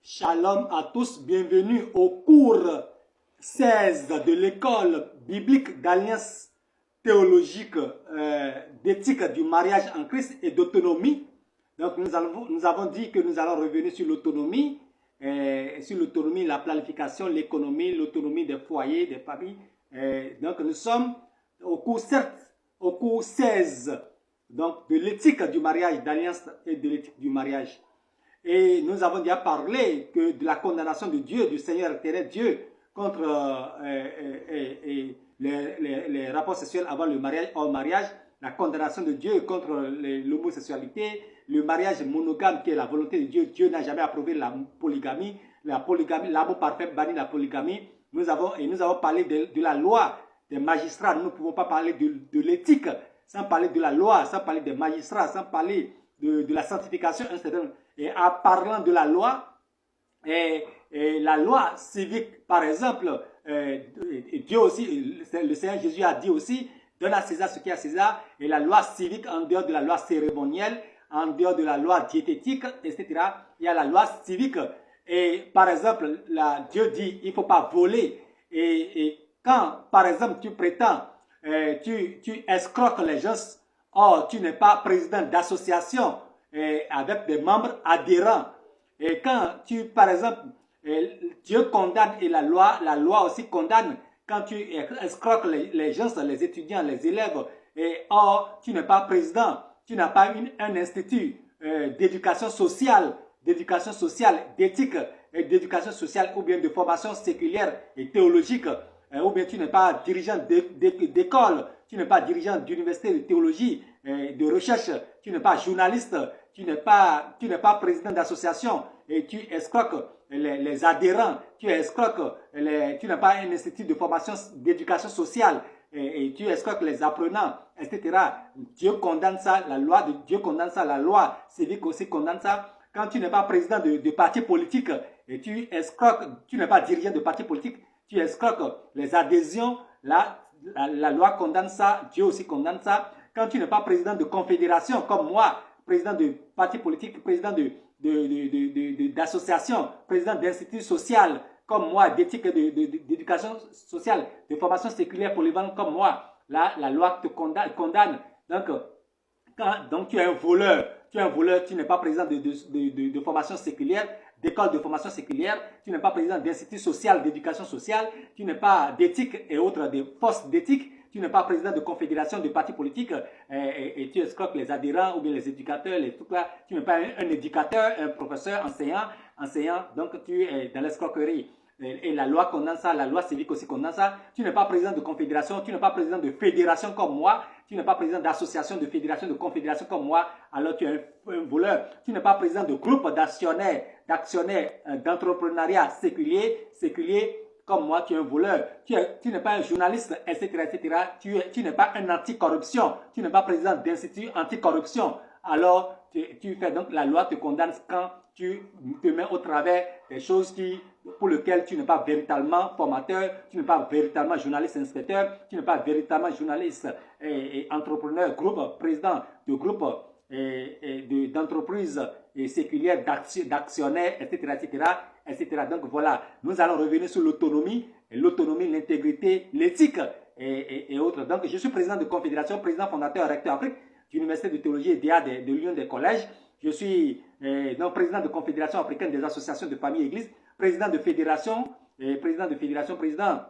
Shalom à tous, bienvenue au cours 16 de l'école biblique d'alliance théologique d'éthique du mariage en Christ et d'autonomie. Donc nous avons dit que nous allons revenir sur l'autonomie, la planification, l'économie, l'autonomie des foyers, des familles. Donc nous sommes au cours 16 donc, de l'éthique du mariage, d'alliance et de l'éthique du mariage. Et nous avons déjà parlé que de la condamnation de Dieu, du Seigneur éternel Dieu, contre les rapports sexuels avant le mariage, hors mariage, la condamnation de Dieu contre l'homosexualité, le mariage monogame qui est la volonté de Dieu. Dieu n'a jamais approuvé la polygamie, l'amour parfait bannit la polygamie. Nous avons parlé de la loi des magistrats. Nous ne pouvons pas parler de l'éthique sans parler de la loi, sans parler des magistrats, sans parler de la sanctification, etc. Et en parlant de la loi, la loi civique, par exemple, Dieu aussi, le Seigneur Jésus a dit aussi, donne à César ce qui est à César, et la loi civique en dehors de la loi cérémonielle, en dehors de la loi diététique, etc. Il y a la loi civique. Et par exemple, Dieu dit, il ne faut pas voler. Et quand, par exemple, tu prétends, tu escroques les gens, or tu n'es pas président d'association avec des membres adhérents. Et quand tu, par exemple, Dieu condamne et la loi aussi condamne quand tu escroques les gens, les étudiants, les élèves, et or tu n'es pas président, tu n'as pas un institut d'éducation sociale, d'éthique, d'éducation sociale ou bien de formation séculière et théologique, ou bien tu n'es pas dirigeant d'école, tu n'es pas dirigeant d'université de théologie, de recherche, tu n'es pas journaliste, tu n'es pas président d'association et tu escroques les adhérents, tu escroques, tu n'as pas un institut de formation d'éducation sociale et tu escroques les apprenants, etc. Dieu condamne ça, la loi de Dieu condamne ça, la loi civique aussi condamne ça. Quand tu n'es pas président de parti politique et tu escroques, tu n'es pas dirigeant de parti politique, tu escroques les adhésions, la loi condamne ça, Dieu aussi condamne ça. Quand tu n'es pas président de confédération comme moi, président de parti politique, président d'association, président d'institut social comme moi, d'éthique et d'éducation sociale, de formation séculaire polyvalente comme moi, là, la loi te condamne. Donc tu es un voleur, tu n'es pas président de formation séculière, d'école de formation séculière, tu n'es pas président d'institut social, d'éducation sociale, tu n'es pas d'éthique et autres, de forces d'éthique, tu n'es pas président de confédération de partis politiques et tu escroques les adhérents ou bien les éducateurs, les trucs là. Tu n'es pas un éducateur, un professeur, enseignant, donc tu es dans l'escroquerie. Et la loi condamne ça, la loi civique aussi condamne ça. Tu n'es pas président de confédération, tu n'es pas président de fédération comme moi, tu n'es pas président d'association, de fédération, de confédération comme moi, alors tu es un voleur. Tu n'es pas président de groupe d'actionnaires, d'entrepreneuriat séculier, comme moi, tu es un voleur, tu n'es pas un journaliste, etc., etc. Tu n'es pas un anticorruption, tu n'es pas président d'institut anticorruption. Alors, tu fais donc, la loi te condamne quand tu te mets au travers des choses pour lesquelles tu n'es pas véritablement formateur, tu n'es pas véritablement journaliste inspecteur, tu n'es pas véritablement journaliste et entrepreneur, président de groupe d'entreprises séculières, d'actionnaires, etc., etc., etc. Donc voilà, nous allons revenir sur l'autonomie, l'intégrité, l'éthique et autres. Donc je suis président de confédération, président fondateur, recteur Afrique, d'Université de théologie et d'IA de l'Union des collèges. Je suis donc président de confédération africaine des associations de familles et églises, président de fédération, président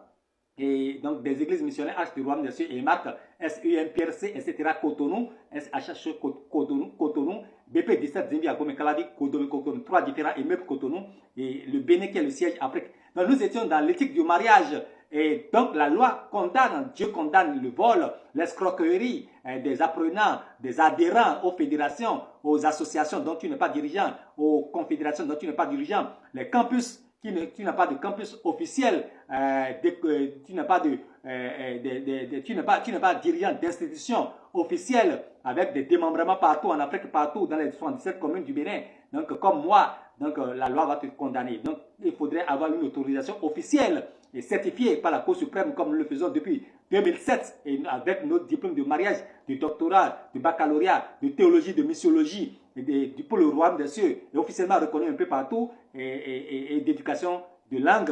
et donc des églises missionnaires H du Royaume des Cieux et Marc, SUMPRC, etc. Cotonou, SHH Cotonou, BP 17 Zimbi Agome Kaladi, Cotonou, 3 différents immeubles Cotonou et le Bénin qui est le siège Afrique. Donc nous étions dans l'éthique du mariage et donc la loi condamne, Dieu condamne le vol, l'escroquerie des apprenants, des adhérents aux fédérations, aux associations dont tu n'es pas dirigeant, aux confédérations dont tu n'es pas dirigeant, les campus tu n'as pas de campus officiel, tu n'as pas dirigeant d'institutions officielles avec des démembrements partout en Afrique, partout dans les 77 communes du Bénin. Donc, comme moi, la loi va te condamner. Donc, il faudrait avoir une autorisation officielle et certifiée par la Cour suprême comme nous le faisons depuis 2007 et avec notre diplôme de mariage, de doctorat, de baccalauréat, de théologie, de missiologie pour le royaume des cieux, et officiellement reconnu un peu partout, et d'éducation de langue,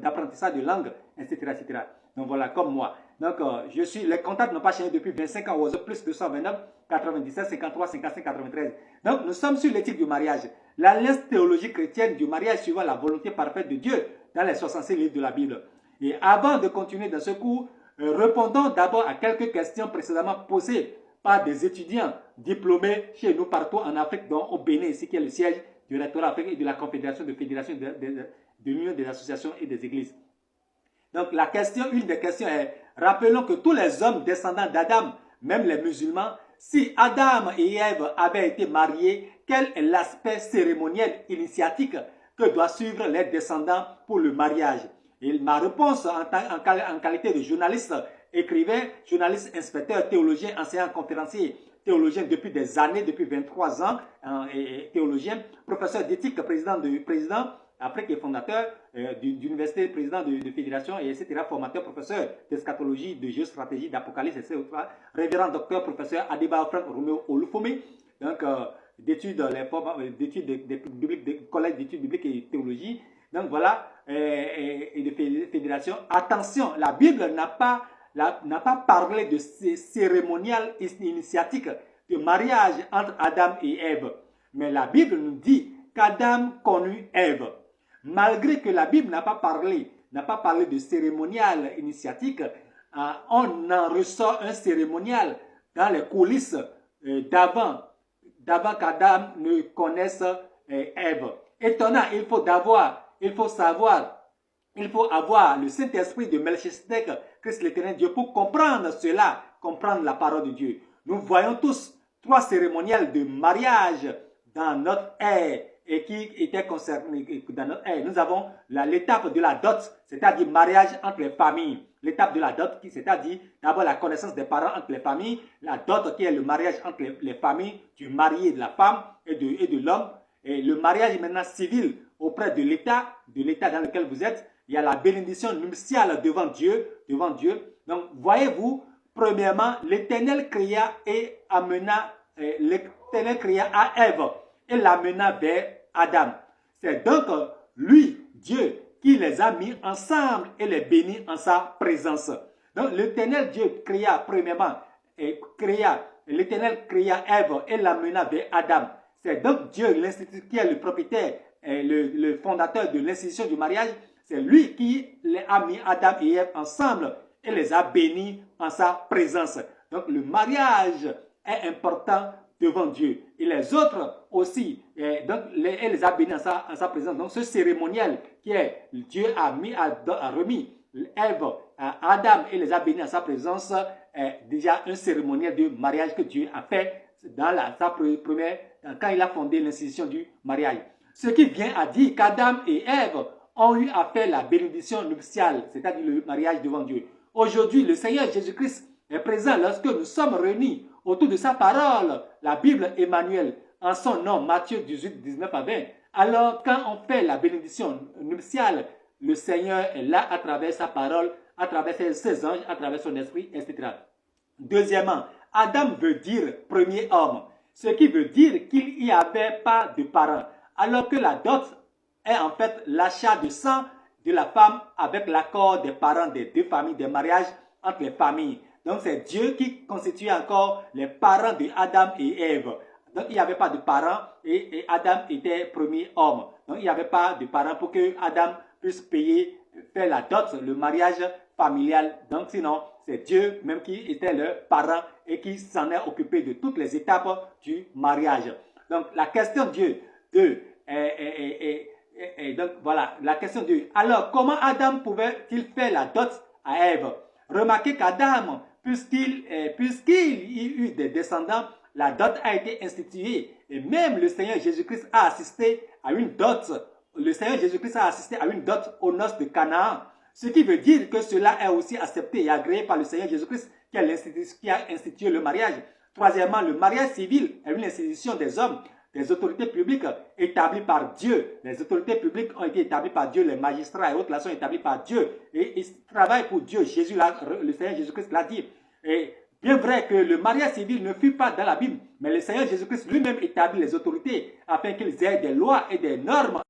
d'apprentissage de langue, etc., etc. Donc voilà, comme moi. Donc, les contacts n'ont pas changé depuis 25 ans, aux plus 229, 97, 53, 55, 93. Donc, nous sommes sur l'éthique du mariage. L'alliance théologique chrétienne du mariage suivant la volonté parfaite de Dieu dans les 66 livres de la Bible. Et avant de continuer dans ce cours, répondons d'abord à quelques questions précédemment posées par des étudiants diplômés chez nous partout en Afrique, dont au Bénin, ici qui est le siège du rectorat africain et de la Confédération de Fédération de l'Union des associations et des églises. Donc une des questions est, rappelons que tous les hommes descendants d'Adam, même les musulmans, si Adam et Ève avaient été mariés, quel est l'aspect cérémoniel initiatique que doivent suivre les descendants pour le mariage? Et ma réponse en qualité de journaliste, écrivain, journaliste, inspecteur, théologien, enseignant, conférencier, théologien depuis des années, depuis 23 ans, et théologien, professeur d'éthique, président Afrique et fondateur d'université, président de fédération, et etc., formateur, professeur d'eschatologie, de géostratégie, d'apocalypse, etc., révérend docteur, professeur Adeba Frank Romeo Olufome, donc d'études bibliques, collège d'études bibliques et théologie. Donc voilà, et de fédération. Attention, la Bible n'a pas parlé de cérémonial initiatique de mariage entre Adam et Ève. Mais la Bible nous dit qu'Adam connut Ève. Malgré que la Bible n'a pas parlé de cérémonial initiatique, on en ressort un cérémonial dans les coulisses d'avant qu'Adam ne connaisse Ève. Étonnant, il faut avoir le Saint-Esprit de Melchizedek, Christ l'éternel Dieu, pour comprendre cela, comprendre la parole de Dieu. Nous voyons tous 3 cérémoniels de mariage dans notre ère et qui étaient concernés dans notre ère. Nous avons l'étape de la dot, c'est-à-dire mariage entre les familles. L'étape de la dot, c'est-à-dire d'abord la connaissance des parents entre les familles. La dot qui est le mariage entre les familles du marié, de la femme et de l'homme. Et le mariage maintenant civil auprès de l'État dans lequel vous êtes. Il y a la bénédiction nuptiale devant Dieu. Donc, voyez-vous, premièrement, l'Éternel cria à Ève et l'amena vers Adam. C'est donc lui, Dieu, qui les a mis ensemble et les bénit en sa présence. Donc, l'Éternel Dieu cria premièrement, l'Éternel cria Ève et l'amena vers Adam. C'est donc Dieu, l'institut, qui est le propriétaire, le fondateur de l'institution du mariage. C'est lui qui a mis Adam et Ève ensemble et les a bénis en sa présence. Donc le mariage est important devant Dieu. Et les autres aussi, donc elle les a bénis en sa présence. Donc ce cérémoniel qui est Dieu a remis Ève à Adam et les a bénis en sa présence est déjà un cérémoniel de mariage que Dieu a fait dans sa première, quand il a fondé l'institution du mariage. Ce qui vient à dire qu'Adam et Ève ont eu à faire la bénédiction nuptiale, c'est-à-dire le mariage devant Dieu. Aujourd'hui, le Seigneur Jésus-Christ est présent lorsque nous sommes réunis autour de sa parole, la Bible Emmanuel, en son nom, Matthieu 18, 19 à 20. Alors, quand on fait la bénédiction nuptiale, le Seigneur est là à travers sa parole, à travers ses anges, à travers son esprit, etc. Deuxièmement, Adam veut dire premier homme, ce qui veut dire qu'il n'y avait pas de parents, alors que la dot est en fait l'achat de sang de la femme avec l'accord des parents des deux familles, des mariages entre les familles. Donc c'est Dieu qui constitue encore les parents de Adam et Ève. Donc il n'y avait pas de parents et Adam était premier homme. Donc il n'y avait pas de parents pour que Adam puisse faire la dot, le mariage familial. Donc sinon, c'est Dieu même qui était le parent et qui s'en est occupé de toutes les étapes du mariage. Donc la question donc voilà, la question de alors comment Adam pouvait-il faire la dot à Ève? Remarquez qu'Adam, puisqu'il y eut des descendants, la dot a été instituée et même le Seigneur Jésus-Christ a assisté à une dot. Le Seigneur Jésus-Christ a assisté à une dot aux noces de Canaan. Ce qui veut dire que cela est aussi accepté et agréé par le Seigneur Jésus-Christ qui a institué le mariage. Troisièmement, le mariage civil est une institution des hommes, des autorités publiques établies par Dieu. Les autorités publiques ont été établies par Dieu, les magistrats et autres là sont établis par Dieu et ils travaillent pour Dieu. Le Seigneur Jésus-Christ l'a dit. Et Bien vrai que le mariage civil ne fut pas dans la Bible, mais le Seigneur Jésus-Christ lui-même établit les autorités afin qu'ils aient des lois et des normes